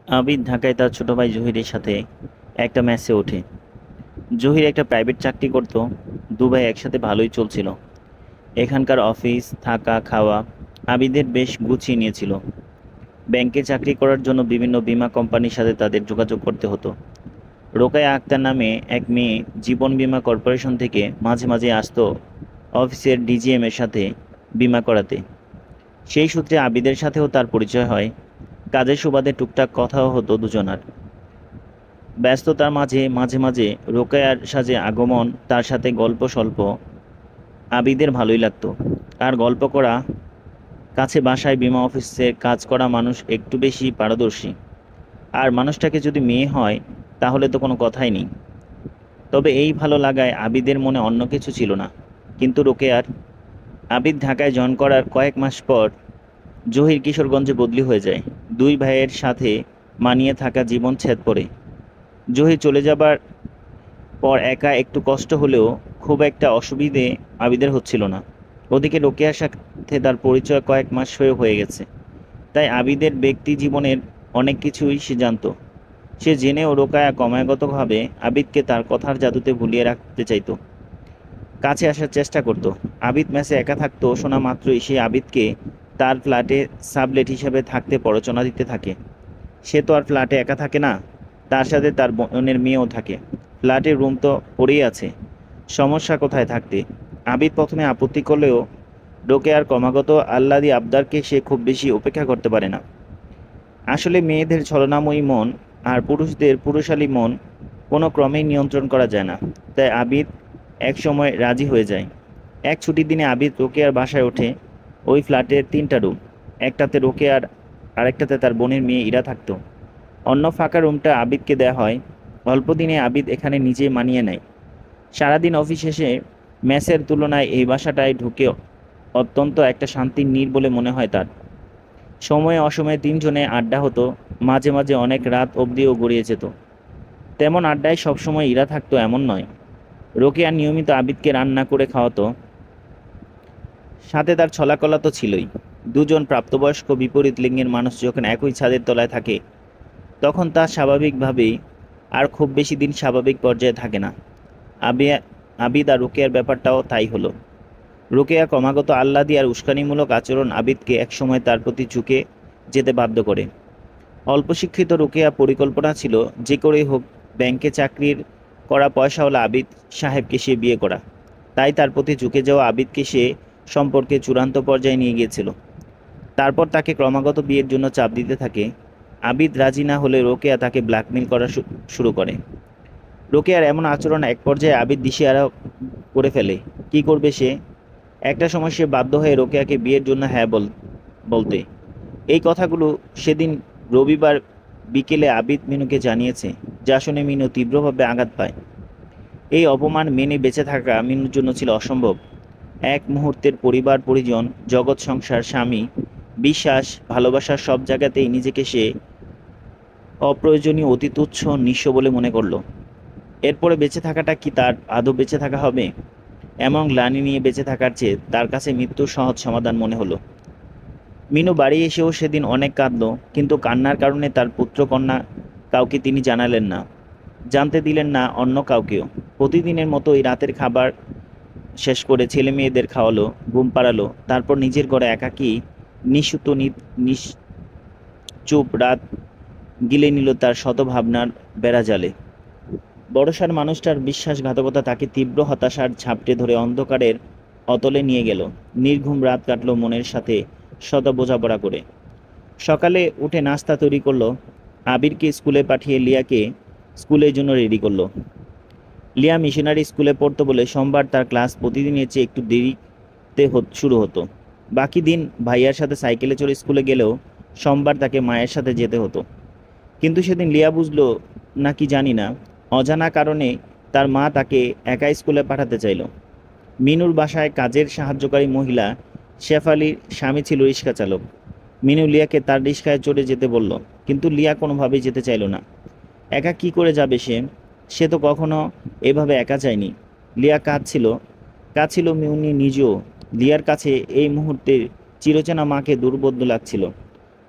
আবিদ ঢাকায় তার ছোট ভাই জহিরের সাথে একটা মেসে ওঠে। জহির একটা প্রাইভেট চাকরি করত। দু ভাই একসাথে ভালোই চলছিল। এখানকার অফিস, থাকা, খাওয়া আবিদের বেশ গুছিয়ে নিয়েছিল। ব্যাংকে চাকরি করার জন্য বিভিন্ন বীমা কোম্পানির সাথে তাদের যোগাযোগ করতে হতো। রোকায়া আক্তার নামে এক মেয়ে জীবন বীমা কর্পোরেশন থেকে মাঝে মাঝে আসতো অফিসের ডিজিএম এর সাথে বীমা করাতে। সেই সূত্রে আবিদের সাথেও তার পরিচয় হয়। কাজের সুবাদে টুকটাক কথাও হতো দুজনার। ব্যস্ততার মাঝে মাঝে মাঝে রোকেয়ার সাজে আগমন, তার সাথে গল্প স্বল্প আবিদের ভালোই লাগতো। আর গল্প করা, কাছে বাসায় বীমা অফিসের কাজ করা মানুষ একটু বেশি পারদর্শী। আর মানুষটাকে যদি মেয়ে হয় তাহলে তো কোনো কথাই নেই। তবে এই ভালো লাগায় আবিদের মনে অন্য কিছু ছিল না। কিন্তু রোকেয়ার। আবিদ ঢাকায় জয়েন করার কয়েক মাস পর জহির কিশোরগঞ্জে বদলি হয়ে যায়। দুই ভাইয়ের সাথে মানিয়ে থাকা জীবন ছেদ পড়ে। জহির চলে যাবার পর একা একটু কষ্ট হলেও খুব একটা অসুবিধে আবিদের হচ্ছিল না। ওদিকে রোকেয়ার সাথে তার পরিচয় কয়েক মাস হয়ে গেছে। তাই আবিদের ব্যক্তি জীবনের অনেক কিছুই সে জানতো। সে জেনেও রোকেয়া ক্রমাগতভাবে আবিদকে তার কথার জাদুতে ভুলিয়ে রাখতে চাইতো, কাছে আসার চেষ্টা করত। আবিদ মেসে একা থাকতো শোনা মাত্রই সে আবিদকে তার ফ্ল্যাটে সাবলেট হিসেবে থাকতে প্ররোচনা দিতে থাকে। সে তো আর ফ্ল্যাটে একা থাকে না, তার সাথে তার বোনের মেয়েও থাকে। ফ্ল্যাটের রুম তো পড়েই আছে, সমস্যা কোথায় থাকতে? আবিদ প্রথমে আপত্তি করলেও রোকেয়ার ক্রমাগত আহ্লাদী আবদারকে সে খুব বেশি উপেক্ষা করতে পারে না। আসলে মেয়েদের ছলনাময়ী মন আর পুরুষদের পুরুষালী মন কোনো ক্রমেই নিয়ন্ত্রণ করা যায় না। তাই আবিদ এক সময় রাজি হয়ে যায়। এক ছুটির দিনে আবিদ রোকেয়ার বাসায় ওঠে। ওই ফ্ল্যাটের তিনটা রুম, একটাতে রোকেয়ার, আরেকটাতে তার বোনের মেয়ে ইরা থাকতো। অন্য ফাঁকা রুমটা আবিদকে দেয়া হয়। অল্প দিনে আবিদ এখানে নিজে মানিয়ে নেয়। সারাদিন অফিস শেষে মেসের তুলনায় এই বাসাটায় ঢুকে অত্যন্ত একটা শান্তির নীড় বলে মনে হয় তার। সময়ে অসময়ে তিনজনে আড্ডা হতো, মাঝে মাঝে অনেক রাত অবধিও গড়িয়ে যেত। তেমন আড্ডায় সবসময় ইরা থাকতো এমন নয়। রোকেয়া নিয়মিত আবিদকে রান্না করে খাওয়াতো, সাথে তার ছলাকলা তো ছিলই। দুজন প্রাপ্তবয়স্ক বিপরীত লিঙ্গের মানুষ যখন একই ছাদের তলায় থাকে তখন তা স্বাভাবিকভাবেই আর খুব বেশি দিন স্বাভাবিক পর্যায়ে থাকে না। আবি- আবিদ আর রোকেয়ার ব্যাপারটাও তাই হলো। রোকেয়া ক্রমাগত আহ্লাদী আর উস্কানিমূলক আচরণ আবিদকে একসময় তার প্রতি ঝুঁকে যেতে বাধ্য করে। অল্প শিক্ষিত রোকেয়া পরিকল্পনা ছিল যে করেই হোক ব্যাংকে চাকরির করা পয়সাওয়ালা আবিদ সাহেবকে সে বিয়ে করা। তাই তার প্রতি ঝুঁকে যাওয়া আবিদকে সে সম্পর্কে চূড়ান্ত পর্যায়ে নিয়ে গিয়েছিল। তারপর তাকে ক্রমাগত বিয়ের জন্য চাপ দিতে থাকে। আবিদ রাজি না হলে রোকেয়া তাকে ব্ল্যাকমেল করা শুরু করে। রোকেয়ার এমন আচরণ এক পর্যায়ে আবিদ দিশেহারা করে ফেলে। কি করবে সে? একটা সময় সে বাধ্য হয়ে রোকেয়াকে বিয়ের জন্য হ্যাঁ বলতে। এই কথাগুলো সেদিন রবিবার বিকেলে আবিদ মিনুকে জানিয়েছে, যা শুনে মিনু তীব্রভাবে আঘাত পায়। এই অপমান মেনে বেঁচে থাকা মিনুর জন্য ছিল অসম্ভব। এক মুহূর্তের পরিবার পরিজন, জগৎ সংসার, স্বামী, বিশ্বাস, ভালোবাসার সব জায়গাতেই নিজেকে সে অপ্রয়োজনীয়, অতি তুচ্ছ, নিঃস্ব বলে মনে করলো। এরপরে বেঁচে থাকাটা কি তার আদৌ বেঁচে থাকা হবে? এমন গ্লানি নিয়ে বেঁচে থাকার চেয়ে তার কাছে মৃত্যুর সহজ সমাধান মনে হলো। মিনু বাড়ি এসেও সেদিন অনেক কাঁদল, কিন্তু কান্নার কারণে তার পুত্র কন্যা কাউকে তিনি জানালেন না, জানতে দিলেন না অন্য কাউকেও। প্রতিদিনের মতো ওই রাতের খাবার শেষ করে ছেলে মেয়েদের খাওয়ালো, ঘুম পাড়ালো, তারপর নিজের ঘরে একাকী নিঃসুত নিশ্চুপ রাত গিলে নিল তার শত ভাবনার বেড়াজালে। বড়সার মানুষটার বিশ্বাসঘাতকতা তাকে তীব্র হতাশার ঝাপটে ধরে অন্ধকারের অতলে নিয়ে গেল। নির্ঘুম রাত কাটল মনের সাথে শত বোঝাপড়া করে। সকালে উঠে নাস্তা তৈরি করলো, আবিরকে স্কুলে পাঠিয়ে লিয়াকে স্কুলের জন্য রেডি করলো। লিয়া মিশনারি স্কুলে পড়তো বলে সোমবার তার ক্লাস প্রতিদিনের চেয়ে একটু দেরিতে শুরু হতো। বাকি দিন ভাইয়ার সাথে সাইকেলে চড়ে স্কুলে গেলেও সোমবার তাকে মায়ের সাথে যেতে হতো। কিন্তু সেদিন লিয়া বুঝলো না কি জানি না, অজানা কারণে তার মা তাকে একা স্কুলে পাঠাতে চাইল। মিনুর বাসায় কাজের সাহায্যকারী মহিলা শেফালির স্বামী ছিল রিক্সা চালক। মিনু লিয়াকে তার রিক্সায় চড়ে যেতে বলল, কিন্তু লিয়া কোনোভাবেই যেতে চাইল না। একা কি করে যাবে সে? সে তো কখনো এভাবে একা যায়নি। লিয়া কাঁদছিল মিউনি নিজেও। লিয়ার কাছে এই মুহূর্তে চিরচেনা মাকে দুর্বোধ্য লাগছিল।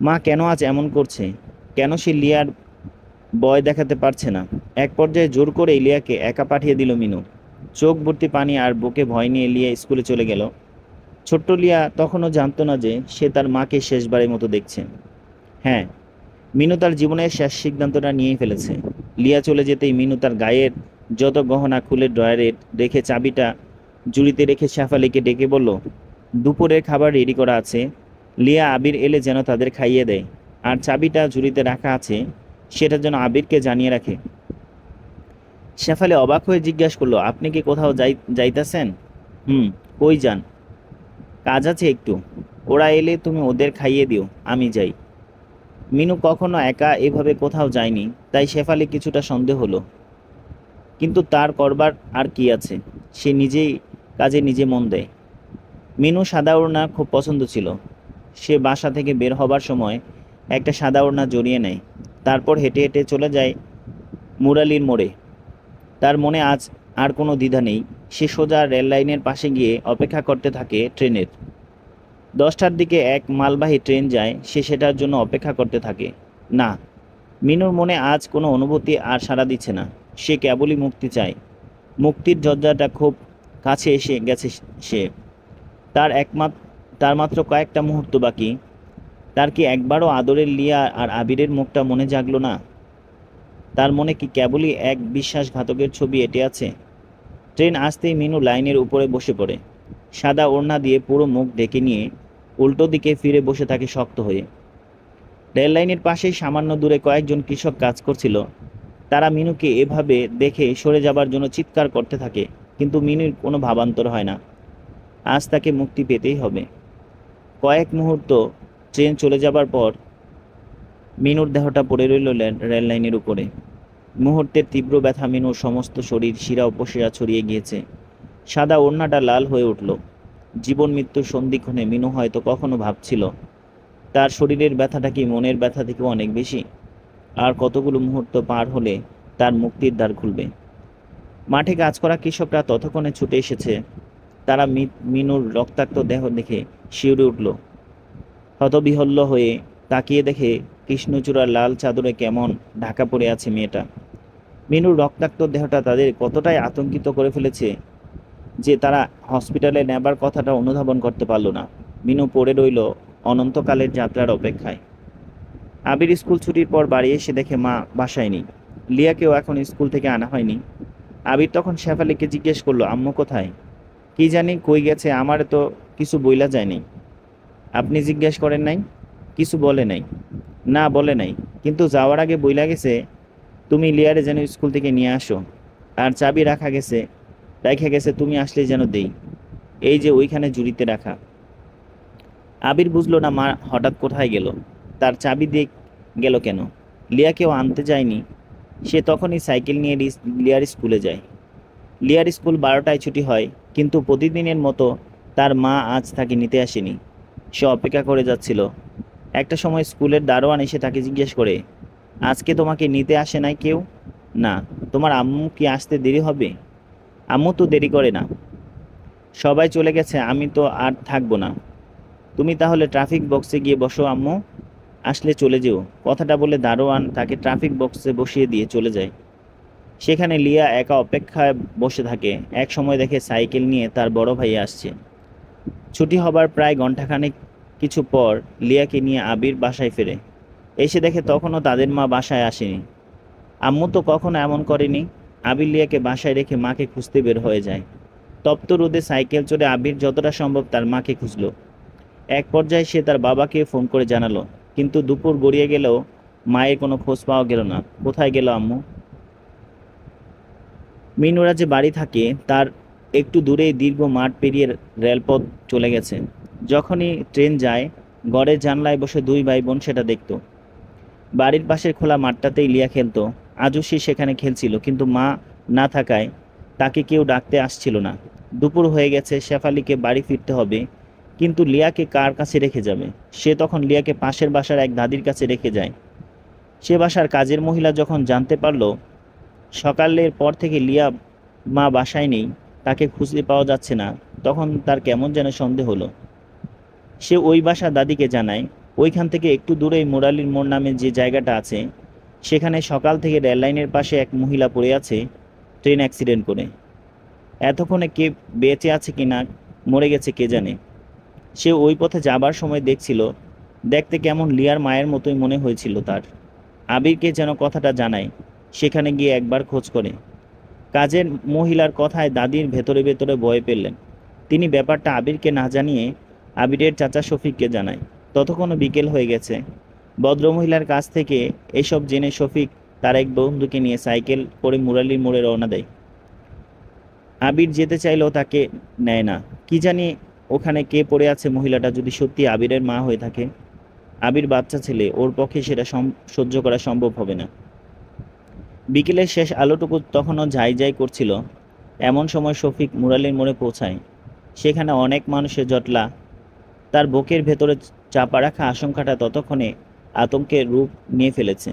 মা কেন আজ এমন করছে? কেন সে লিয়ার ভয় দেখাতে পারছে না। এক পর্যায়ে জোর করে লিয়াকে একা পাঠিয়ে দিল মিনু। চোখ ভর্তি পানি আর বুকে ভয় নিয়ে লিয়া স্কুলে চলে গেল। ছোট্ট লিয়া তখনও জানতো না যে সে তার মাকে শেষবারের মতো দেখছে। হ্যাঁ, মিনু তার জীবনের শেষ সিদ্ধান্তটা নিয়েই ফেলেছে। লিয়া চলে যেতেই মিনু তার গায়ের যত গহনা খুলে ড্রয়ারে রেখে চাবিটা ঝুড়িতে রেখে শেফালিকে ডেকে বলল, দুপুরের খাবার রেডি করা আছে। লিয়া আবির এলে যেন তাদের খাইয়ে দেয়, আর চাবিটা ঝুড়িতে রাখা আছে সেটা যেন আবিরকে জানিয়ে রাখে। শেফালি অবাক হয়ে জিজ্ঞাসা করলো, আপনি কি কোথাও যাইতেছেন? হুম। কই যান? কাজ আছে একটু। ওরা এলে তুমি ওদের খাইয়ে দিও, আমি যাই। মিনু কখনো একা এভাবে কোথাও যায়নি, তাই শেফালি কিছুটা সন্দেহ হলো। কিন্তু তার করবার আর কি আছে, সে নিজেই কাজে নিজে মন দেয়। মিনু সাদা ওড়না খুব পছন্দ ছিল। সে বাসা থেকে বের হবার সময় একটা সাদা ওড়না জড়িয়ে নেয়। তারপর হেঁটে হেঁটে চলে যায় মুরালির মোড়ে। তার মনে আজ আর কোনো দ্বিধা নেই। সে সোজা রেল লাইনের পাশে গিয়ে অপেক্ষা করতে থাকে ট্রেনের। 10টার দিকে এক মালবাহী ট্রেন যায়, সে সেটার জন্য অপেক্ষা করতে থাকে। না, মিনুর মনে আজ কোনো অনুভূতি আর সাড়া দিচ্ছে না। সে কেবলই মুক্তি চায়। মুক্তির দরজাটা খুব কাছে এসে গেছে সে। তার মাত্র কয়েকটা মুহূর্ত বাকি। তার কি একবারও আদরের লিয়া আর আবিরের মুখটা মনে জাগলো না? তার মনে কি কেবলই এক বিশ্বাসঘাতকের ছবি এঁটে আছে? ট্রেন আসতেই মিনু লাইনের উপরে বসে পড়ে। সাদা ওড়না দিয়ে পুরো মুখ ঢেকে নিয়ে উল্টো দিকে ফিরে বসে থাকে শক্ত হয়ে। রেল লাইনের পাশেই সামান্য দূরে কয়েকজন কৃষক কাজ করছিল। তারা মিনুকে এভাবে দেখে সরে যাবার জন্য চিৎকার করতে থাকে, কিন্তু মিনুর কোনো ভাবান্তর হয় না। আজ তাকে মুক্তি পেতেই হবে। কয়েক মুহূর্ত ট্রেন চলে যাবার পর মিনুর দেহটা পড়ে রইল রেল লাইনের উপরে। মুহূর্তের তীব্র ব্যথা মিনুর সমস্ত শরীর শিরা উপশিরা ছড়িয়ে গিয়েছে। সাদা ওড়নাটা লাল হয়ে উঠল। জীবন মৃত্যুর সন্ধিক্ষণে মিনু হয়তো কখনো ভাবছিল, তার শরীরের ব্যথাটা কি মনের ব্যথা থেকেও অনেক বেশি। আর কতগুলো মুহূর্ত পার হলে তার মুক্তির দ্বার খুলবে। মাঠে কাজ করা কৃষকরা ততক্ষণে ছুটে এসেছে। তারা মিনুর রক্তাক্ত দেহ দেখে শিউরে উঠল। হতবিহল্য হয়ে তাকিয়ে দেখে কৃষ্ণচূড়ার লাল চাদরে কেমন ঢাকা পড়ে আছে মেয়েটা। মিনুর রক্তাক্ত দেহটা তাদের কতটাই আতঙ্কিত করে ফেলেছে যে তারা হসপিটালে নেবার কথাটা অনুধাবন করতে পারল না। মিনু পড়ে রইল অনন্তকালের যাত্রার অপেক্ষায়। আবির স্কুল ছুটির পর বাড়ি এসে দেখে মা বাসায় নেই। লিয়াকেও এখন স্কুল থেকে আনা হয়নি। আবির তখন শেফালিকে জিজ্ঞেস করলো, আম্মু কোথায়? কি জানি কই গেছে, আমার তো কিছু বইলা যায়নি। আপনি জিজ্ঞেস করেন নাই? কিছু বলে নাই? না, বলে নাই, কিন্তু যাওয়ার আগে বইলা গেছে তুমি লিয়ারে যেন স্কুল থেকে নিয়ে আসো, আর চাবি রাখা গেছে তুমি আসলে যেন দেই। এই যে ওইখানে ঝুড়িতে রাখা। আবির বুঝলো না মা হঠাৎ কোথায় গেল, তার চাবি দিয়ে গেল কেন। লিয়াকেও আনতে যায়নি। সে তখনই সাইকেল নিয়ে লিয়ার স্কুলে যায়। লিয়ার স্কুল 12টায় ছুটি হয়, কিন্তু প্রতিদিনের মতো তার মা আজ তাকে নিতে আসেনি। সে অপেক্ষা করে যাচ্ছিল। একটা সময় স্কুলের দারোয়ান এসে তাকে জিজ্ঞেস করে, আজকে তোমাকে নিতে আসে নাই কেউ? না। তোমার আম্মু কি আসতে দেরি হবে? আম্মু তো দেরি করে না, সবাই চলে গেছে, আমি তো আর থাকবো না। তুমি তাহলে ট্রাফিক বক্সে গিয়ে বসো, আম্মু আসলে চলে যেও। কথাটা বলে দারোয়ান তাকে ট্রাফিক বক্সে বসিয়ে দিয়ে চলে যায়। সেখানে লিয়া একা অপেক্ষায় বসে থাকে। এক সময় দেখে সাইকেল নিয়ে তার বড় ভাই আসছে। ছুটি হবার প্রায় ঘন্টাখানেক কিছু পর লিয়াকে নিয়ে আবির বাসায় ফেরে। এসে দেখে তখনও তাদের মা বাসায় আসেনি। আম্মু তো কখনো এমন করেনি। আবির লিয়াকে বাসায় রেখে মাকে খুঁজতে বের হয়ে যায়। তপ্ত রোদে সাইকেল চড়ে আবির যতটা সম্ভব তার মাকে খুঁজল। এক পর্যায়ে সে তার বাবাকে ফোন করে জানালো, কিন্তু দুপুর গড়িয়ে গেলেও মায়ের কোনো খোঁজ পাওয়া গেল না। কোথায় গেল আম্মু? মিনুরা যে বাড়ি থাকে তার একটু দূরেই দীর্ঘ মাঠ পেরিয়ে রেলপথ চলে গেছে। যখনই ট্রেন যায় ঘরের জানলায় বসে দুই ভাই বোন সেটা দেখত। বাড়ির পাশের খোলা মাঠটাতেই লিয়া খেলতো। আজও সে সেখানে খেলছিল, কিন্তু মা না থাকায় তাকে কেউ ডাকতে আসছিল না। দুপুর হয়ে গেছে, শেফালিকে বাড়ি ফিরতে হবে, কিন্তু লিয়াকে কার কাছে রেখে যাবে? সে তখন লিয়াকে পাশের বাসার এক দাদির কাছে রেখে যায়। সে বাসার কাজের মহিলা যখন জানতে পারল সকালের পর থেকে লিয়া মা বাসায় নেই, তাকে খুঁজে পাওয়া যাচ্ছে না, তখন তার কেমন যেন সন্দেহ হলো। সে ওই বাসার দাদিকে জানায়। ওইখান থেকে একটু দূরেই মুরালির মোড় নামে যে জায়গাটা আছে, সেখানে সকাল থেকে রেল লাইনের পাশে এক মহিলা পড়ে আছে ট্রেন অ্যাক্সিডেন্ট করে। এতক্ষণে কে বেঁচে আছে কিনা মরে গেছে কে জানে। সে ওই পথে যাবার সময় দেখছিল, দেখতে কেমন লিয়ার মায়ের মতোই মনে হয়েছিল তার। আবিরকে যেন কথাটা জানায়, সেখানে গিয়ে একবার খোঁজ করে। কাজের মহিলার কথায় দাদির ভেতরে ভেতরে ভয় পেলেন। তিনি ব্যাপারটা আবিরকে না জানিয়ে আবিরের চাচা শফিককে জানায়। ততক্ষণও বিকেল হয়ে গেছে। ভদ্রমহিলার কাছ থেকে এসব জেনে শফিক তার এক বন্ধুকে নিয়ে সাইকেল করে মুরালির মোড়ে রওনা দেয়। আবির যেতে চাইলেও তাকে নেয় না। কি জানি ওখানে কে পড়ে আছে, মহিলাটা যদি সত্যি আবিরের মা হয়ে থাকে। আবির বাচ্চা ছেলে, ওর পক্ষে সেটা সহ্য করা সম্ভব হবে না। বিকেলের শেষ আলোটুকু তখনও ঝাই ঝাই করছিল। এমন সময় শফিক মুরালির মোড়ে পৌঁছায়। সেখানে অনেক মানুষের জটলা। তার বুকের ভেতরে চাপা রাখা আশঙ্কাটা ততক্ষণে আতঙ্কের রূপ নিয়ে ফেলেছে।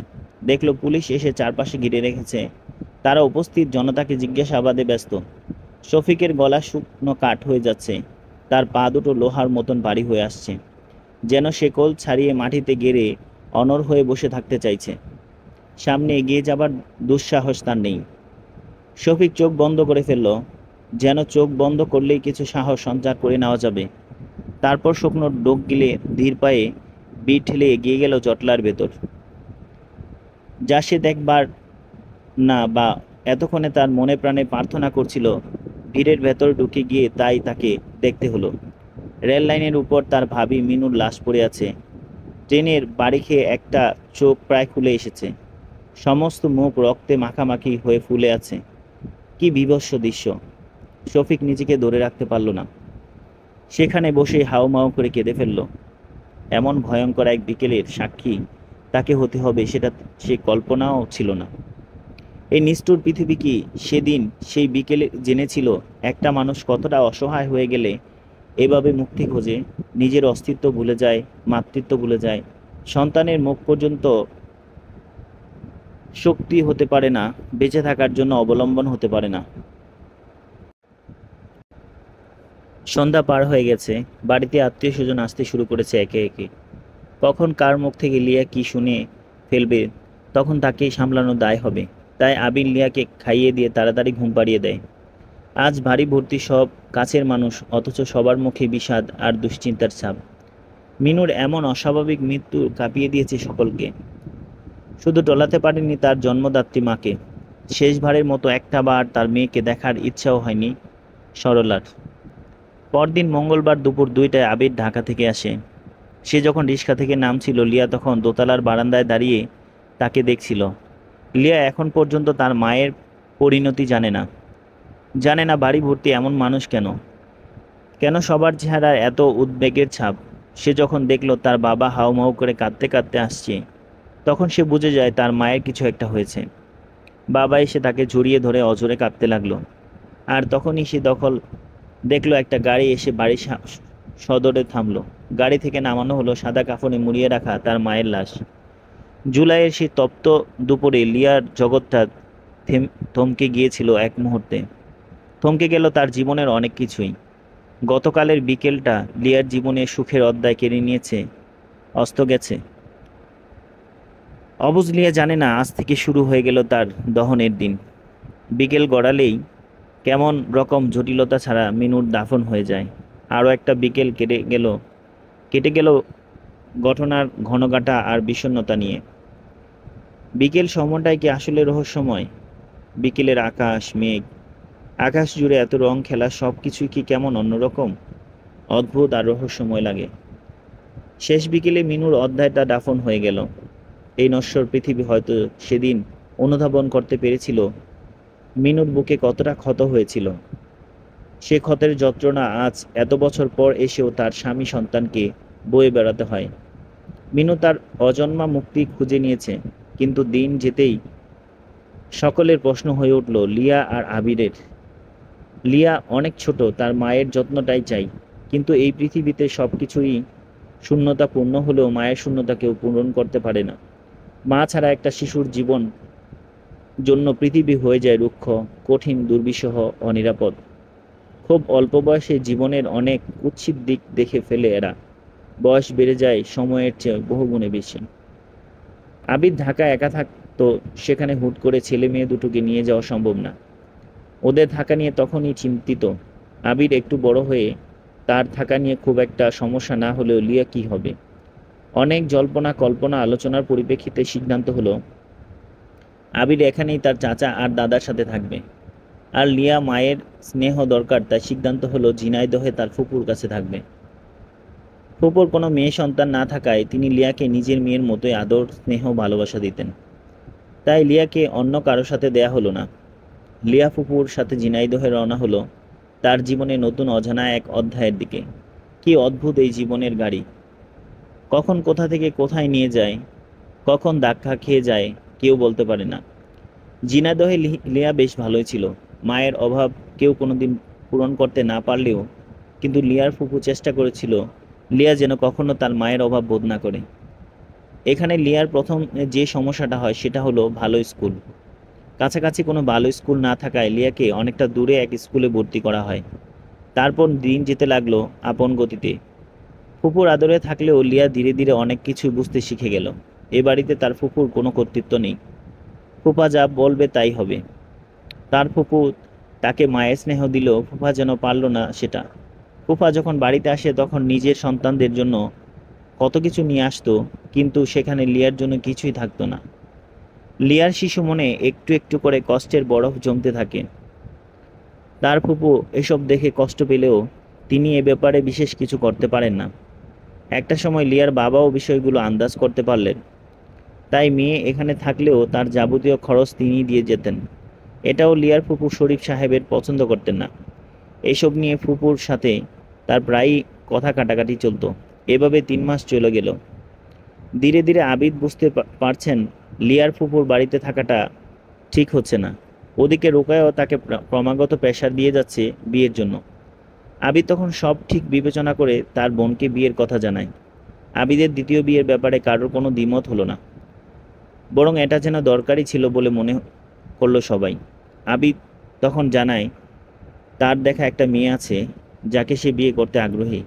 দেখল পুলিশ এসে চারপাশে ঘিরে রেখেছে। তারা উপস্থিত জনতাকে জিজ্ঞাসাবাদে ব্যস্ত। শফিকের গলা শুকনো কাঠ হয়ে যাচ্ছে। তার পা দুটো লোহার মতন ভারী হয়ে আসছে, যেন শেকল ছাড়িয়ে মাটিতে গেড়ে অনড় হয়ে বসে থাকতে চাইছে। সামনে এগিয়ে যাবার দুঃসাহস তার নেই। শফিক চোখ বন্ধ করে ফেলল, যেন চোখ বন্ধ করলেই কিছু সাহস সঞ্চার করে নেওয়া যাবে। তারপর শুকনো ডোক গিলে ধীর পায়ে বিট ঠেলে এগিয়ে গেল জটলার ভেতর। যা সে দেখবার না, বা এতক্ষণে তার মনে প্রাণে প্রার্থনা করছিল, ভিড়ের ভেতর ঢুকে গিয়ে তাই তাকে দেখতে হলো। রেল লাইনের উপর তার ভাবি মিনুর লাশ পড়ে আছে। ট্রেনের বাড়ি খেয়ে একটা চোখ প্রায় খুলে এসেছে। সমস্ত মুখ রক্তে মাখামাখি হয়ে ফুলে আছে। কি বীভৎস দৃশ্য! শফিক নিজেকে ধরে রাখতে পারল না। সেখানে বসে হাউমাউ করে কেঁদে ফেলল। এমন ভয়ঙ্কর এক বিকেলের সাক্ষী তাকে হতে হবে, সেটা সে কল্পনাও ছিল না। এই নিষ্ঠুর পৃথিবী কি সেদিন সেই বিকেলে জেনেছিল একটা মানুষ কতটা অসহায় হয়ে গেলে এভাবে মুক্তি খোঁজে, নিজের অস্তিত্ব ভুলে যায়, মাতৃত্ব ভুলে যায়, সন্তানের মুখ পর্যন্ত শক্তি হতে পারে না, বেঁচে থাকার জন্য অবলম্বন হতে পারে না। সন্ধ্যা পার হয়ে গেছে। বাড়িতে আত্মীয় স্বজন আসতে শুরু করেছে একে একে। কখন কার মুখ থেকে লিয়া কি শুনে ফেলবে, তখন তাকেই সামলানো দায় হবে। তাই আবির লিয়াকে খাইয়ে দিয়ে তাড়াতাড়ি ঘুম পাড়িয়ে দেয়। আজ বাড়ি ভর্তি সব কাছের মানুষ, অথচ সবার মুখে বিষাদ আর দুশ্চিন্তার ছাপ। মিনুর এমন অস্বাভাবিক মৃত্যু কাঁপিয়ে দিয়েছে সকলকে। শুধু টলাতে পারেনি তার জন্মদাত্রী মাকে। শেষবারের মতো একটা বার তার মেয়েকে দেখার ইচ্ছাও হয়নি সরলার। পরদিন মঙ্গলবার দুপুর 2টায় আবির ঢাকা থেকে আসে। সে যখন রিক্সা থেকে নামছিল, লিয়া তখন দোতলার বারান্দায় দাঁড়িয়ে তাকে দেখছিল। লিয়া এখন পর্যন্ত তার মায়ের পরিণতি জানে না। জানে না বাড়ি ভর্তি এমন মানুষ কেন, কেন সবার চেহারায় এত উদ্বেগের ছাপ। সে যখন দেখল তার বাবা হাউমাউ করে কাঁদতে কাঁদতে আসছে, তখন সে বুঝে যায় তার মায়ের কিছু একটা হয়েছে। বাবা এসে তাকে জড়িয়ে ধরে অজোরে কাঁদতে লাগলো। আর তখনই সে দেখলো একটা গাড়ি এসে বাড়ির সদরে থামলো। গাড়ি থেকে নামানো হলো সাদা কাফনে মুড়িয়ে রাখা তার মায়ের লাশ। জুলাইয়ের সেই তপ্ত দুপুরে লিয়ার জগৎটা থমকে গিয়েছিল এক মুহূর্তে। থমকে গেল তার জীবনের অনেক কিছুই। গতকালের বিকেলটা লিয়ার জীবনে সুখের অধ্যায় কেড়ে নিয়েছে, অস্ত গেছে। অবুঝ লিয়া জানে না আজ থেকে শুরু হয়ে গেল তার দহনের দিন। বিকেল গড়ালেই কেমন রকম জটিলতা ছাড়া মিনুর দাফন হয়ে যায়। আরও একটা বিকেল কেটে গেল ঘটনার ঘনঘাটা আর বিষণ্ণতা নিয়ে। বিকেল সময়টাই কি আসলে রহস্যময়? বিকেলের আকাশ, মেঘ, আকাশ জুড়ে এত রং খেলা, সব কিছুই কি কেমন অন্যরকম, অদ্ভুত আর রহস্যময় লাগে। শেষ বিকেলে মিনুর অধ্যায়টা দাফন হয়ে গেল। এই নশ্বর পৃথিবী হয়তো সেদিন অনুধাবন করতে পেরেছিল মিনুর বুকে কতটা ক্ষত হয়েছিল। সে ক্ষতের যন্ত্রণা আজ এত বছর পর এসেও তার স্বামী সন্তানকে বয়ে বেড়াতে হয়। মিনু তার অজন্মা মুক্তি খুঁজে নিয়েছে, কিন্তু দিন যেতেই সকলের প্রশ্ন হয়ে উঠল লিয়া আর আবিরের। লিয়া অনেক ছোট, তার মায়ের যত্নটাই চাই, কিন্তু এই পৃথিবীতে সব কিছুই শূন্যতা পূর্ণ হলেও মায়ের শূন্যতা কেউ পূরণ করতে পারে না। মা ছাড়া একটা শিশুর জীবন জন্য পৃথিবী হয়ে যায় রুক্ষ, কঠিন, দুর্বিষহ, অনিরাপদ। খুব অল্প বয়সে জীবনের অনেক কুৎসিত দিক দেখে ফেলে এরা। বয়স বেড়ে যায় সময়ের চেয়ে বহুগুণে বেশি। আবিদ ঢাকা একা থাকতো, সেখানে হুট করে ছেলে মেয়ে দুটোকে নিয়ে যাওয়া সম্ভব না। ওদের থাকা নিয়ে তখনই চিন্তিত। আবির একটু বড় হয়ে তার থাকা নিয়ে খুব একটা সমস্যা না হলেও লিয়া কি হবে। অনেক জল্পনা কল্পনা আলোচনার পরিপ্রেক্ষিতে সিদ্ধান্ত হলো আবির এখানেই তার চাচা আর দাদার সাথে থাকবে। আর লিয়া মায়ের স্নেহ দরকার, তাই সিদ্ধান্ত হলো ঝিনাইদহে তার ফুপুর কাছে থাকবে। ফুপুর কোনো মেয়ে সন্তান না থাকায় তিনি লিয়াকে নিজের মেয়ের মতোই আদর স্নেহ ভালোবাসা দিতেন। তাই লিয়াকে অন্য কারোর সাথে দেয়া হলো না। লিয়া ফুপুর সাথে ঝিনাইদহে রওনা হলো তার জীবনে নতুন অজানা এক অধ্যায়ের দিকে। কি অদ্ভুত এই জীবনের গাড়ি! কখন কোথা থেকে কোথায় নিয়ে যায়, কখন ধাক্কা খেয়ে যায়, কেউ বলতে পারে না। ঝিনাইদহে লিয়া বেশ ভালোই ছিল। মায়ের অভাব কেউ কোনোদিন পূরণ করতে না পারলেও কিন্তু লিয়ার ফুপু চেষ্টা করেছিল লিয়া যেন কখনো তার মায়ের অভাব বোধ না করে। এখানে লিয়ার প্রথম যে সমস্যাটা হয় সেটা হলো ভালো স্কুল। কাছাকাছি কোনো ভালো স্কুল না থাকায় লিয়াকে অনেকটা দূরে এক স্কুলে ভর্তি করা হয়। তারপর দিন যেতে লাগলো আপন গতিতে। ফুপুর আদরে থাকলেও লিয়া ধীরে ধীরে অনেক কিছু বুঝতে শিখে গেল। এ বাড়িতে তার ফুপুর কোনো কর্তৃত্ব নেই। ফুপা যা বলবে তাই হবে। তার ফুপু তাকে মায়ের স্নেহ দিলেও ফুফা যেন পারল না সেটা। ফুফা যখন বাড়িতে আসে তখন নিজের সন্তানদের জন্য কত কিছু নিয়ে আসতো, কিন্তু সেখানে লিয়ার জন্য কিছুই থাকতো না। লিয়ার শিশু মনে একটু একটু করে কষ্টের বরফ জমতে থাকে। তার ফুপু এসব দেখে কষ্ট পেলেও তিনি এ ব্যাপারে বিশেষ কিছু করতে পারেন না। একটা সময় লিয়ার বাবাও বিষয়গুলো আন্দাজ করতে পারলেন। তাই মেয়ে এখানে থাকলেও তার যাবতীয় খরচ তিনিই দিয়ে যেতেন। এটাও লিয়ার ফুপু শরীফ সাহেবের পছন্দ করতেন না। এইসব নিয়ে ফুপুর সাথে তার প্রায়ই কথা কাটাকাটি চলতো। এভাবে 3 মাস চলে গেল। ধীরে ধীরে আবিদ বুঝতে পারছেন লিয়ার ফুপুর বাড়িতে থাকাটা ঠিক হচ্ছে না। ওদিকে রোকায়াও তাকে ক্রমাগত প্রেশার দিয়ে যাচ্ছে বিয়ের জন্য। আবিদ তখন সব ঠিক বিবেচনা করে তার বোনকে বিয়ের কথা জানায়। আবিদের দ্বিতীয় বিয়ের ব্যাপারে কারোর কোনো দ্বিমত হলো না, বরং এটা যেন দরকারই ছিল বলে মনে করলো সবাই। আবিদ তখন জানায় তার দেখা একটা মেয়ে আছে যাকে সে বিয়ে করতে আগ্রহী।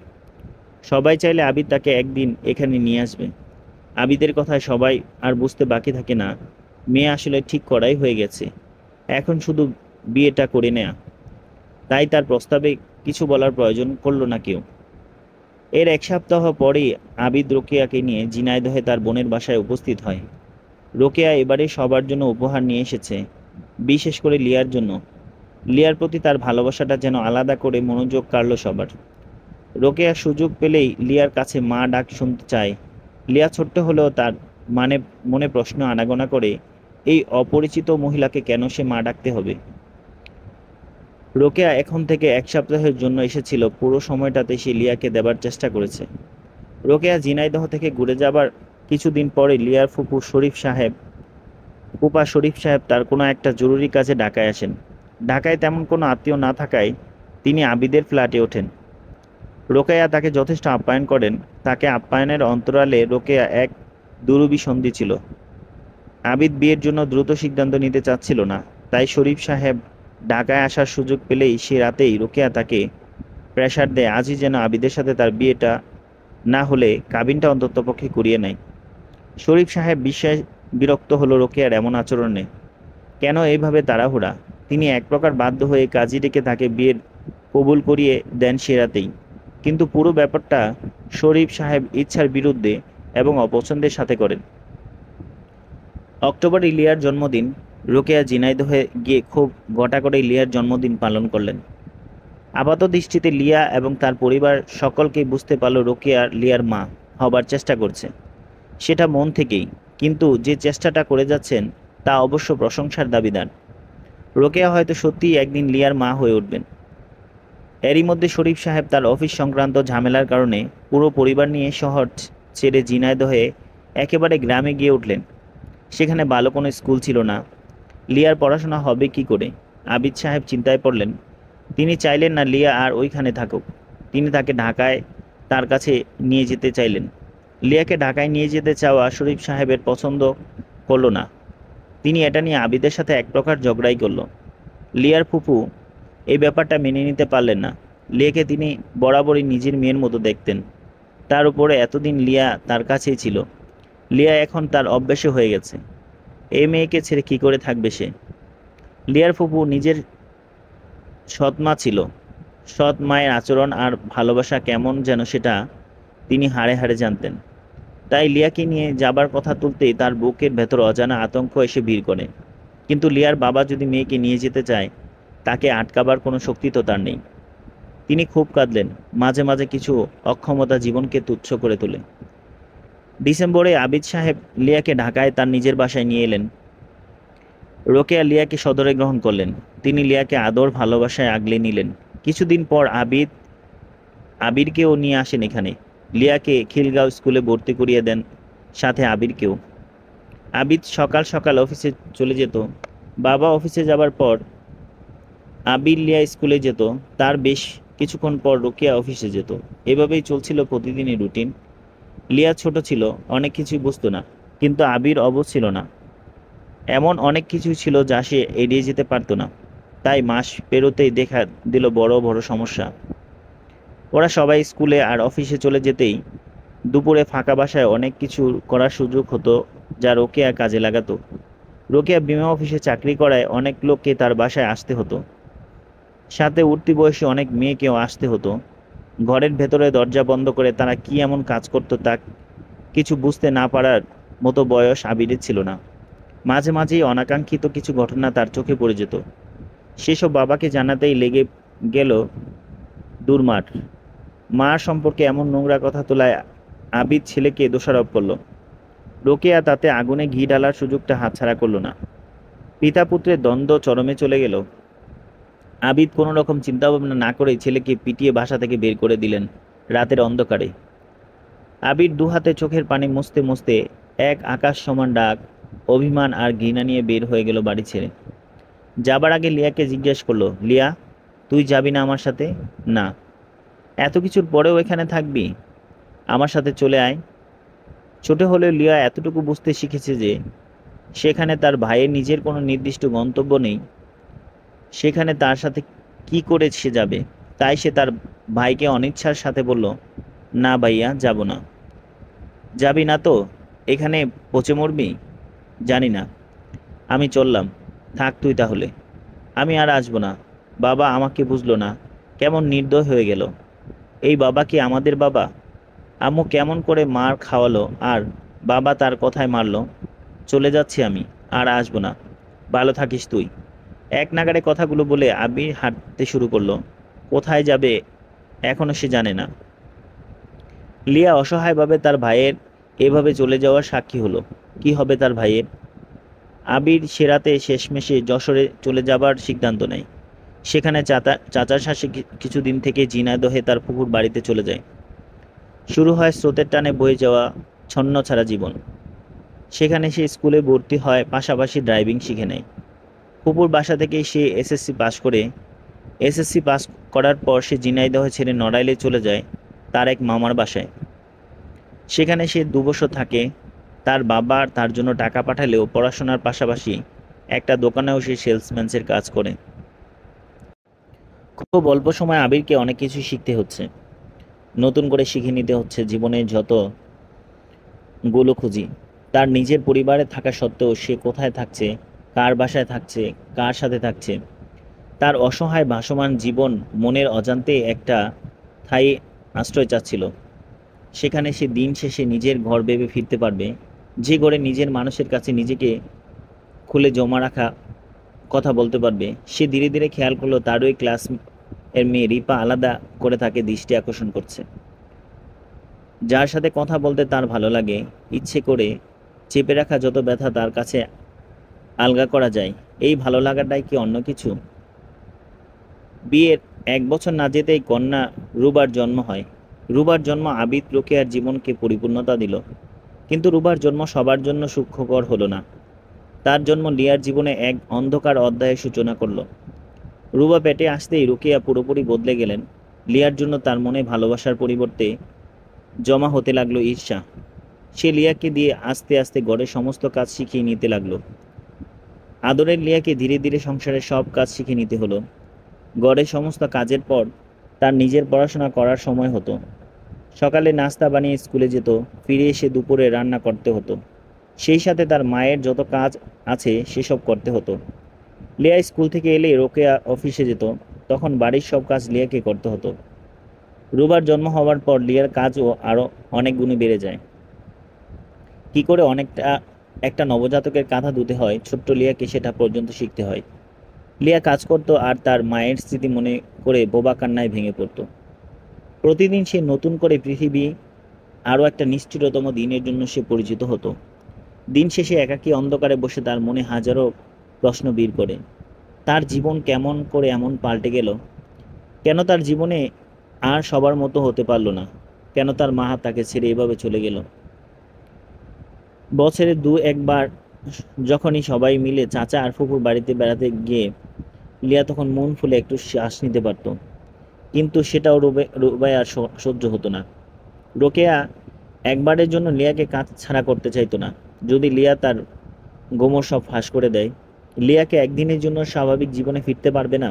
সবাই চাইলে আবিদ তাকে একদিন এখানে নিয়ে আসবে। আবিদের কথায় সবাই আর বুঝতে বাকি থাকে না মেয়ে আসলে ঠিক করাই হয়ে গেছে, এখন শুধু বিয়েটা করে নেয়া। তাই তার প্রস্তাবে কিছু বলার প্রয়োজন করল না কেউ। এর 1 সপ্তাহ পরেই আবিদ রোকেয়াকে নিয়ে ঝিনাইদহে তার বোনের বাসায় উপস্থিত হয়। রোকেয়া এবারে সবার জন্য উপহার নিয়ে এসেছে, বিশেষ করে লিয়ার জন্য। লিয়ার প্রতি তার ভালোবাসাটা যেন আলাদা করে মনোযোগ কাড়ল সবার। রোকেয়া সুযোগ পেলেই লিয়ার কাছে মা ডাক শুনতে চায়। লিয়া ছোট্ট হলেও তার মনে প্রশ্ন আনাগোনা করে, এই অপরিচিত মহিলাকে কেন সে মা ডাকতে হবে। রোকেয়া এখন থেকে 1 সপ্তাহের জন্য এসেছিল। পুরো সময়টাতে সে লিয়াকে দেবার চেষ্টা করেছে। রোকেয়া ঝিনাইদহ থেকে ঘুরে যাবার কিছুদিন পরে লিয়ার ফুপা শরীফ সাহেব তার কোনো একটা জরুরি কাজে ঢাকায় আসেন। ঢাকায় তেমন কোনো আত্মীয় না থাকায় তিনি আবিদের ফ্ল্যাটে ওঠেন। রোকেয়া তাকে যথেষ্ট আপ্যায়ন করেন। তাকে আপ্যায়নের অন্তরালে রোকেয়া এক দুরূহী ছিল। আবিদ বিয়ের জন্য দ্রুত সিদ্ধান্ত নিতে চাচ্ছিল না, তাই শরীফ সাহেব ঢাকায় আসার সুযোগ পেলেই সে রাতেই রোকেয়া তাকে প্রেশার দেয় আজই যেন আবিদের সাথে তার বিয়েটা না হলে কাবিনটা অন্ততপক্ষে করিয়ে নেয়। শরীফ সাহেব বিরক্ত হলো রোকেয়ার এমন আচরণে। কেন এইভাবে তাড়াহুড়া? তিনি এক প্রকার বাধ্য হয়ে কাজী ডেকে তাকে বিয়ের কবুল করিয়ে দেন সে রাতেই। কিন্তু পুরো ব্যাপারটা শরীফ সাহেব ইচ্ছার বিরুদ্ধে এবং অপছন্দের সাথে করেন। অক্টোবরে লিয়ার জন্মদিন। রোকেয়া ঝিনাইদহে গিয়ে খুব ঘটা করে লিয়ার জন্মদিন পালন করলেন। আপাত দৃষ্টিতে লিয়া এবং তার পরিবার সকলকেই বুঝতে পারল রোকেয়া লিয়ার মা হবার চেষ্টা করছে, সেটা মন থেকেই। কিন্তু যে চেষ্টাটা করে যাচ্ছেন তা অবশ্য প্রশংসার দাবিদার। রোকেয়া হয়তো সত্যিই একদিন লিয়ার মা হয়ে উঠবেন। এরই মধ্যে শরীফ সাহেব তার অফিস সংক্রান্ত ঝামেলার কারণে পুরো পরিবার নিয়ে শহর ছেড়ে ঝিনাইদহে একেবারে গ্রামে গিয়ে উঠলেন। সেখানে ভালো কোনো স্কুল ছিল না। লিয়ার পড়াশোনা হবে কি করে? আবিদ সাহেব চিন্তায় পড়লেন। তিনি চাইলেন না লিয়া আর ওইখানে থাকুক। তিনি তাকে ঢাকায় তার কাছে নিয়ে যেতে চাইলেন। লিয়াকে ঢাকায় নিয়ে যেতে চাওয়া শরীফ সাহেবের পছন্দ করলো না। তিনি এটা নিয়ে আবিদের সাথে এক প্রকার ঝগড়াই করল। লিয়ার ফুপু এই ব্যাপারটা মেনে নিতে পারলেন না। লিয়াকে তিনি বরাবরই নিজের মেয়ের মতো দেখতেন। তার উপরে এতদিন লিয়া তার কাছেই ছিল। লিয়া এখন তার অভ্যাসে হয়ে গেছে। এই মেয়েকে ছেড়ে কি করে থাকবে সে? লিয়ার ফুপু নিজের সৎ মা ছিল। সৎ মায়ের আচরণ আর ভালোবাসা কেমন যেন সেটা তিনি হাড়ে হাড়ে জানতেন। তাই লিয়াকে নিয়ে যাবার কথা তুলতেই তার বুকের ভেতর অজানা আতঙ্ক এসে ভিড় করে। কিন্তু লিয়ার বাবা যদি মেয়েকে নিয়ে যেতে চায়, তাকে আটকাবার কোনো শক্তি তো তার নেই। তিনি খুব কাঁদলেন। মাঝে মাঝে কিছু অক্ষমতা জীবনকে তুচ্ছ করে তোলে। ডিসেম্বরে আবিদ সাহেব লিয়াকে ঢাকায় তার নিজের বাসায় নিয়ে এলেন। রোকেয়া লিয়াকে সদরে গ্রহণ করলেন। তিনি লিয়াকে আদর ভালোবাসায় আগলে নিলেন। কিছুদিন পর আবিরকেও নিয়ে আসেন এখানে। লিয়াকে খিলগাঁও স্কুলে ভর্তি করিয়ে দেন, সাথে আবিরকেও। আবিদ সকাল সকাল অফিসে চলে যেত। বাবা অফিসে যাবার পর আবির লিয়া স্কুলে যেত। তার বেশ কিছুক্ষণ পর রোকেয়া অফিসে যেত। এভাবেই চলছিল প্রতিদিনই রুটিন। লিয়া ছোট ছিল, অনেক কিছুই বুঝতো না, কিন্তু আবির অবুঝ ছিল না। এমন অনেক কিছু ছিল যা সে এড়িয়ে যেতে পারতো না। তাই মাস পেরোতেই দেখা দিল বড় বড় সমস্যা। ওরা সবাই স্কুলে আর অফিসে চলে যেতেই দুপুরে ফাঁকা বাসায় অনেক কিছু করার সুযোগ হতো, যা রোকেয়া কাজে লাগাতো। রোকেয়া বিমা অফিসে চাকরি করায় অনেক লোককে তার বাসায় আসতে হতো। সাথে উঠতি বয়সী অনেক মেয়েকেও আসতে হতো। ঘরের ভেতরে দরজা বন্ধ করে তারা কি এমন কাজ করতো তা কিছু বুঝতে না পারার মতো বয়স আবিরের ছিল না। মাঝে মাঝেই অনাকাঙ্ক্ষিত কিছু ঘটনা তার চোখে পড়ে যেত। সেসব বাবাকে জানাতেই লেগে গেল দুর্মার। মা সম্পর্কে এমন নোংরা কথা তোলায় আবিদ ছেলেকে দোষারোপ করল। রোকেয়া তাতে আগুনে ঘি ঢালার সুযোগটা হাতছাড়া করল না। পিতা পুত্রের দ্বন্দ্ব চরমে চলে গেল। আবিদ কোনো রকম চিন্তাভাবনা না করেই ছেলেকে পিটিয়ে বাসা থেকে বের করে দিলেন রাতের অন্ধকারে। আবির দুহাতে চোখের পানি মুছতে মুছতে এক আকাশ সমান ডাক, অভিমান আর ঘৃণা নিয়ে বের হয়ে গেল বাড়ি ছেড়ে। যাবার আগে লিয়াকে জিজ্ঞেস করলো, লিয়া, তুই যাবি না আমার সাথে? না। এত কিছুর পরেও এখানে থাকবি? আমার সাথে চলে আয়। ছোট হলেও লিয়া এতটুকু বুঝতে শিখেছে যে সেখানে তার ভাইয়ের নিজের কোনো নির্দিষ্ট গন্তব্য নেই। সেখানে তার সাথে কি করে সে যাবে? তাই সে তার ভাইকে অনিচ্ছার সাথে বলল, না ভাইয়া, যাব না। যাবি না তো? এখানে পচে মরবি? জানি না, আমি চললাম। থাক তুই তাহলে। আমি আর আসবো না। বাবা আমাকে বুঝলো না, কেমন নির্দয় হয়ে গেল। এই বাবা কি আমাদের বাবা? আম্মু কেমন করে মার খাওয়ালো আর বাবা তার কথায় মারলো। চলে যাচ্ছি আমি, আর আসবো না। ভালো থাকিস তুই। এক নাগাড়ে কথাগুলো বলে আবির হাঁটতে শুরু করলো। কোথায় যাবে এখনো সে জানে না। লিয়া অসহায়ভাবে তার ভাইয়ের এভাবে চলে যাওয়ার সাক্ষী হলো। কি হবে তার ভাইয়ের? আবির সে রাতে শেষমেশে যশোরে চলে যাবার সিদ্ধান্ত নেয়। সেখানে চাচার শাশি কিছুদিন থেকে ঝিনাইদহে তার ফুফুর বাড়িতে চলে যায়। শুরু হয় স্রোতের টানে বয়ে যাওয়া ছন্নছাড়া জীবন। সেখানে সে স্কুলে ভর্তি হয়, পাশাপাশি ড্রাইভিং শিখে নেয়। ফুপুর বাসা থেকেই সে এসএসসি পাস করে। এসএসসি পাস করার পর সে ঝিনাইদহ ছেড়ে নড়াইলে চলে যায় তার এক মামার বাসায়। সেখানে সে 2 বছর থাকে। তার বাবা তার জন্য টাকা পাঠালেও পড়াশোনার পাশাপাশি একটা দোকানেও সে সেলসম্যানের কাজ করে। খুব অল্প সময় আবিরকে অনেক কিছু শিখতে হচ্ছে, নতুন করে শিখে নিতে হচ্ছে জীবনের যত গোলখুঁজি। তার নিজের পরিবারে থাকা সত্ত্বেও সে কোথায় থাকছে, কার বাসায় থাকছে, কার সাথে থাকছে। তার অসহায় ভাসমান জীবন মনের অজান্তে একটা ঠাই আশ্রয় চাচ্ছিল। সেখানে সে দিন শেষে নিজের ঘর ভেবে ফিরতে পারবে, যে ঘরে নিজের মানুষের কাছে নিজেকে খুলে জমা রাখা কথা বলতে পারবে। সে ধীরে ধীরে খেয়াল করলো তার ওই ক্লাস এর মেয়ে রিপা আলাদা করে তাকে দৃষ্টি আকর্ষণ করছে। যার সাথে কথা বলতে তার ভালো লাগে, ইচ্ছে করে চেপে রাখা যত ব্যথা তার কাছে আলগা করা যায়। এই ভালো লাগাটাই কি অন্য কিছু? বিয়ের 1 বছর না যেতেই কন্যা রুবার জন্ম হয়। রুবার জন্ম আবিদ রোকেয়ার জীবনকে পরিপূর্ণতা দিল। কিন্তু রুবার জন্ম সবার জন্য সুখকর হলো না। তার জন্ম লিয়ার জীবনে এক অন্ধকার অধ্যায়ের সূচনা করল। রুবা পেটে আসতেই রোকেয়া পুরোপুরি বদলে গেলেন। লিয়ার জন্য তার মনে ভালোবাসার পরিবর্তে জমা হতে লাগলো ঈর্ষা। সে লিয়াকে দিয়ে আস্তে আস্তে ঘরের সমস্ত কাজ শিখিয়ে নিতে লাগলো। আদরের লিয়াকে ধীরে ধীরে সংসারের সব কাজ শিখে নিতে হলো। ঘরের সমস্ত কাজের পর তার নিজের পড়াশোনা করার সময় হতো। সকালে নাস্তা বানিয়ে স্কুলে যেত, ফিরে এসে দুপুরে রান্না করতে হতো, সেই সাথে তার মায়ের যত কাজ আছে সেসব করতে হতো। লিয়া স্কুল থেকে এলে রোকেয়া অফিসে যেত, তখন বাড়ির সব কাজ লিয়াকে করতে হতো। রুবার জন্ম হওয়ার পর লিয়ার কাজও আরও অনেক গুণে বেড়ে যায়। কি করে একটা নবজাতকের কাঁথা ধুতে হয় ছোট্ট লিয়াকে সেটা পর্যন্ত শিখতে হয়। লিয়া কাজ করত আর তার মায়ের স্মৃতি মনে করে বোবা কান্নায় ভেঙে পড়ত। প্রতিদিন সে নতুন করে পৃথিবী আরও একটা নিষ্ঠুরতম দিনের জন্য সে পরিচিত হতো। দিন শেষে একাকী অন্ধকারে বসে তার মনে হাজারো প্রশ্ন ভিড় করে। তার জীবন কেমন করে এমন পাল্টে গেল? কেন তার জীবনে আর সবার মতো হতে পারল না? কেন তার মা তাকে ছেড়ে এভাবে চলে গেল? বছরে দু একবার যখনই সবাই মিলে চাচা আর ফুপুর বাড়িতে বেড়াতে গিয়ে লিয়া তখন মন ফুলে একটু শ্বাস নিতে পারত, কিন্তু সেটাও রুবাইয়ার সহ্য হতো না। রোকেয়া একবারের জন্য লিয়াকে কাজ ছাড়া করতে চাইতো না। যদি লিয়া তার গোমর সব ফাঁস করে দেয়, লিয়াকে একদিনের জন্য স্বাভাবিক জীবনে ফিরতে পারবে না।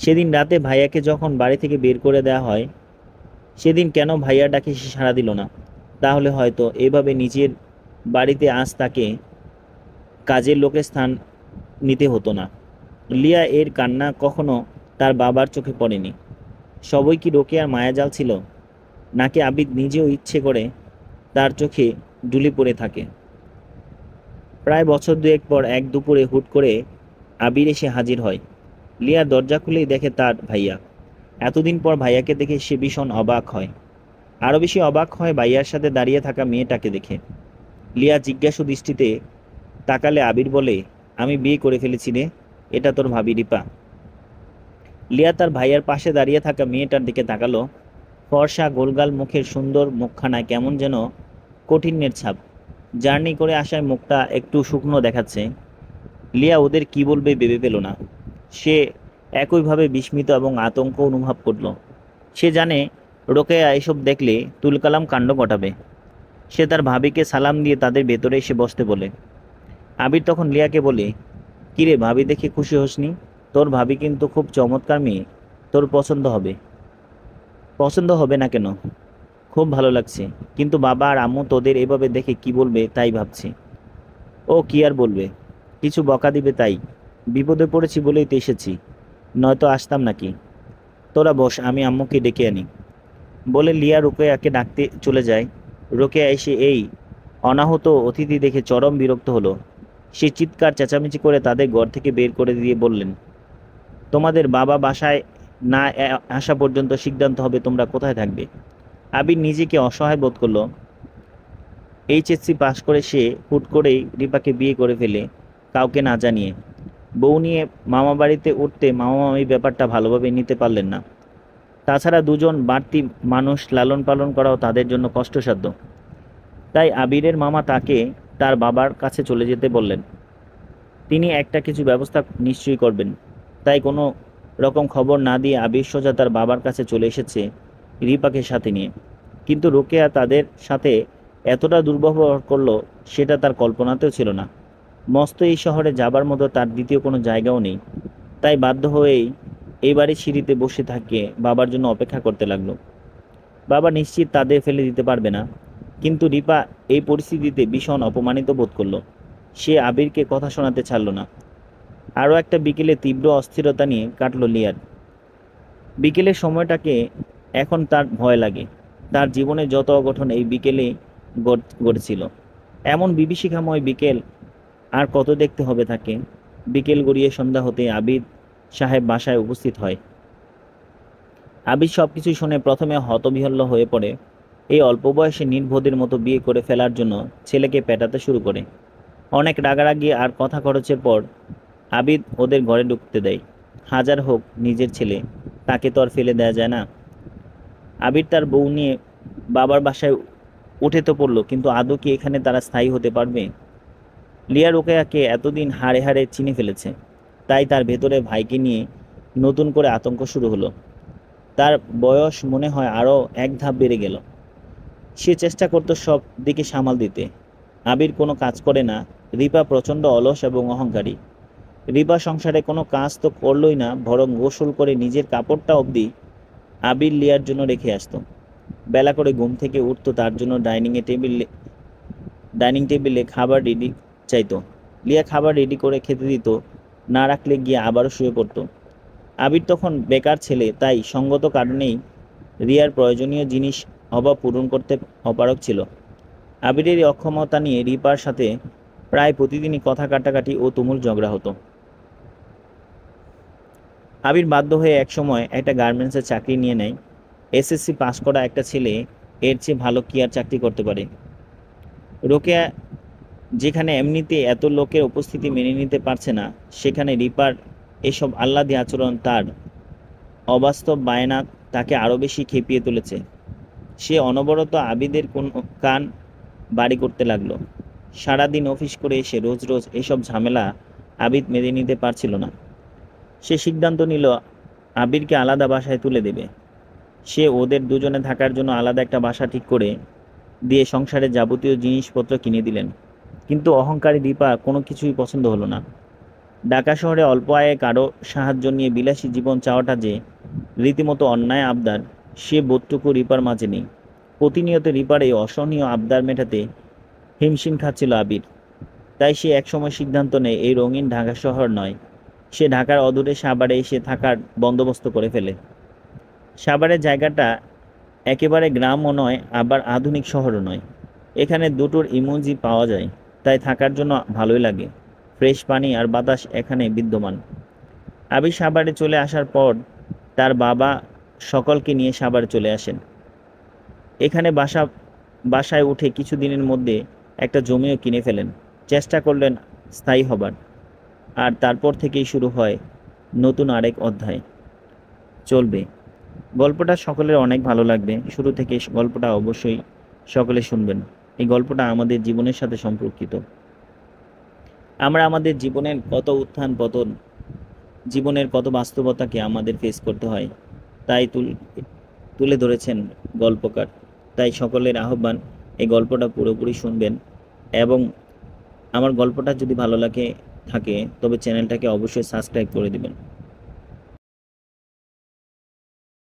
সেদিন রাতে ভাইয়াকে যখন বাড়ি থেকে বের করে দেওয়া হয়, সেদিন কেন ভাইয়া ডাকে সে সাড়া দিল না? তাহলে হয়তো এভাবে নিজের বাড়িতে আজ তাকে কাজের লোকের স্থান নিতে হতো না। লিয়া এর কান্না কখনো তার বাবার চোখে পড়েনি। সবই কি রোকেয়ার মায়াজাল ছিল, নাকি আবিদ নিজেও ইচ্ছে করে তার চোখে ঢুলে পড়ে থাকে? প্রায় বছর দুয়েক পর এক দুপুরে হুট করে আবির এসে হাজির হয়। লিয়া দরজা খুলেই দেখে তার ভাইয়া। এতদিন পর ভাইয়াকে দেখে সে ভীষণ অবাক হয়। আরও বেশি অবাক হয় ভাইয়ার সাথে দাঁড়িয়ে থাকা মেয়েটাকে দেখে। লিয়া জিজ্ঞাসু দৃষ্টিতে তাকালে আবির বলে, আমি বিয়ে করে ফেলেছি রে, এটা তোর ভাবি রিপা। লিয়া তার ভাইয়ার পাশে দাঁড়িয়ে থাকা মেয়েটার দিকে তাকালো। ফর্সা গোলগাল মুখের সুন্দর মুখখানায় কেমন যেন কঠিনের ছাপ। জার্নি করে আসায় মুখটা একটু শুকনো দেখাচ্ছে। লিয়া ওদের কি বলবে ভেবে পেল না। সে একইভাবে বিস্মিত এবং আতঙ্ক অনুভব করল। সে জানে রোকেয়া এসব দেখলে তুলকালাম কাণ্ড ঘটাবে। সে তার ভাবিকে সালাম দিয়ে তাদের ভেতরে এসে বসতে বলে। আবির তখন লিয়াকে বলে, কিরে ভাবি দেখে খুশি হসনি? তোর ভাবি কিন্তু খুব চমৎকার মেয়ে, তোর পছন্দ হবে। পছন্দ হবে না কেন? খুব ভালো লাগছে, কিন্তু বাবা আর আম্মু তোদের এভাবে দেখে কি বলবে তাই ভাবছি। ও কি আর বলবে, কিছু বকা দিবে তাই। বিপদে পড়েছি বলেই তো এসেছি, নয়তো আসতাম নাকি। তোরা বস, আমি আম্মুকে ডেকে আনি। বলে লিয়া রোকেয়াকে ডাকতে চলে যায়। রোকেয়া এসে এই অনাহত অতিথি দেখে চরম বিরক্ত হলো। সে চিৎকার চেঁচামেচি করে তাদের ঘর থেকে বের করে দিয়ে বললেন, তোমাদের বাবা বাসায় না আসা পর্যন্ত সিদ্ধান্ত হবে তোমরা কোথায় থাকবে। আবির নিজেকে অসহায় বোধ করলো। এইচএসসি পাশ করে সে হুট করেই রিপাকে বিয়ে করে ফেলে, কাউকে না জানিয়ে। বউ নিয়ে মামা বাড়িতে উঠতে মামা মামি ব্যাপারটা ভালোভাবে নিতে পারলেন না। তাছাড়া দুজন বাড়তি মানুষ লালন পালন করাও তাদের জন্য কষ্টসাধ্য। তাই আবিরের মামা তাকে তার বাবার কাছে চলে যেতে বললেন। তিনি একটা কিছু ব্যবস্থা নিশ্চয়ই করবেন। তাই কোনো রকম খবর না দিয়ে আবির সোজা তার বাবার কাছে চলে এসেছে রিপাকে সাথে নিয়ে। কিন্তু রোকেয়া তাদের সাথে এতটা দুর্ব্যবহার করলো সেটা তার কল্পনাতেও ছিল না। মস্ত এই শহরে যাবার মতো তার দ্বিতীয় কোনো জায়গাও নেই। তাই বাধ্য হয়েই এই বাড়ির সিঁড়িতে বসে থাকে বাবার জন্য অপেক্ষা করতে লাগলো। বাবা নিশ্চিত তাদের ফেলে দিতে পারবে না, কিন্তু রিপা এই পরিস্থিতিতে ভীষণ অপমানিত বোধ করলো। সে আবিরকে কথা শোনাতে ছাড়ল না। আরও একটা বিকেলে তীব্র অস্থিরতা নিয়ে কাটলো লিয়ার। বিকেলের সময়টাকে এখন তার ভয় লাগে। তার জীবনে যত অঘটন এই বিকেলে ঘটেছিল। এমন বিভীষিকাময় বিকেল আর কত দেখতে হবে তাকে। বিকেল গড়িয়ে সন্ধ্যা হতে আবিদ সাহেব বাসায় উপস্থিত হয়। আবিদ সব কিছু শুনে প্রথমে হতবিহ্বল হয়ে পড়ে। এই অল্প বয়সে নির্বোধের মতো বিয়ে করে ফেলার জন্য ছেলেকে পেটাতে শুরু করে। অনেক রাগারাগি আর কথা খরচের পর আবিদ ওদের ঘরে ঢুকতে দেয়। হাজার হোক নিজের ছেলে, তাকে তো আর ফেলে দেওয়া যায় না। আবির তার বউ নিয়ে বাবার বাসায় উঠে তো পড়লো, কিন্তু আদৌ কি এখানে তারা স্থায়ী হতে পারবে? লিয়া রোকেয়াকে এতদিন হাড়ে হাড়ে চিনে ফেলেছে, তাই তার ভেতরে ভাইকে নিয়ে নতুন করে আতঙ্ক শুরু হলো। তার বয়স মনে হয় আরও এক ধাপ বেড়ে গেল। সে চেষ্টা করতো সব দিকে সামাল দিতে। আবির কোনো কাজ করে না। রিপা প্রচণ্ড অলস এবং অহংকারী। রিপা সংসারে কোনো কাজ তো করলই না, বরং গোসল করে নিজের কাপড়টা অবধি আবির লিয়ার জন্য রেখে আসতো। বেলা করে ঘুম থেকে উঠতো, তার জন্য ডাইনিং টেবিলে খাবার রেডি চাইতো। লিয়া খাবার রেডি করে খেতে দিত, না রাখলে গিয়ে আবারও শুয়ে পড়তো। আবির তখন বেকার ছেলে, তাই সঙ্গত কারণেই রিয়ার প্রয়োজনীয় জিনিস অভাব পূরণ করতে অপারগ ছিল। আবিরের এই অক্ষমতা নিয়ে রিপার সাথে প্রায় প্রতিদিনই কথা কাটাকাটি ও তুমুল ঝগড়া হতো। আবির বাধ্য হয়ে একসময় একটা গার্মেন্টসের চাকরি নিয়ে নেয়। এসএসসি পাস করা একটা ছেলে এর চেয়ে ভালো কি আর চাকরি করতে পারে। রোকেয়া যেখানে এমনিতে এত লোকের উপস্থিতি মেনে নিতে পারছে না, সেখানে রিপার এসব আহ্লাদী আচরণ, তার অবাস্তব বায়না তাকে আরও বেশি খেপিয়ে তুলেছে। সে অনবরত আবিদের কোন কান বাড়ি করতে লাগলো। সারাদিন অফিস করে এসে রোজ রোজ এসব ঝামেলা আবিদ মেনে নিতে পারছিল না। সে সিদ্ধান্ত নিল আবিরকে আলাদা বাসায় তুলে দেবে। সে ওদের দুজনে থাকার জন্য আলাদা একটা বাসা ঠিক করে দিয়ে সংসারের যাবতীয় জিনিসপত্র কিনে দিলেন। কিন্তু অহংকারী দীপা কোনো কিছুই পছন্দ হলো না। ঢাকা শহরে অল্প আয়ে কারো সাহায্য নিয়ে বিলাসী জীবন চাওয়াটা যে রীতিমতো অন্যায় আবদার, সে বোধটুকু রিপার মাঝে নেই। প্রতিনিয়ত রিপার এই অসহনীয় আবদার মেটাতে হিমশিম খাচ্ছিল আবির। তাই সে একসময় সিদ্ধান্ত নেয় এই রঙিন ঢাকা শহর নয়, সে ঢাকার অদূরে সাভারে এসে থাকার বন্দোবস্ত করে ফেলে। সাভারের জায়গাটা একেবারে গ্রামও নয়, আবার আধুনিক শহরও নয়। এখানে দুটোর ইমোজি পাওয়া যায়, তাই থাকার জন্য ভালোই লাগে। ফ্রেশ পানি আর বাতাস এখানে বিদ্যমান। আবির সাভারে চলে আসার পর তার বাবা সকলকে নিয়ে সাভারে চলে আসেন। এখানে বাসায় উঠে কিছুদিনের মধ্যে একটা জমিও কিনে ফেলেন। চেষ্টা করলেন স্থায়ী হবার। আর তারপর থেকেই শুরু হয় নতুন আরেক অধ্যায়। চলবে। গল্পটা সকলের অনেক ভালো লাগবে। শুরু থেকে গল্পটা অবশ্যই সকলে শুনবেন। এই গল্পটা আমাদের জীবনের সাথে সম্পর্কিত। আমরা আমাদের জীবনের কত উত্থান পতন, জীবনের কত বাস্তবতাকে আমাদের ফেস করতে হয়, তাই তুলে ধরেছেন গল্পকার। তাই সকলের আহ্বান, এই গল্পটা পুরোপুরি শুনবেন এবং আমার গল্পটা যদি ভালো লাগে থাকে তবে চ্যানেলটাকে অবশ্যই সাবস্ক্রাইব করে দিবেন।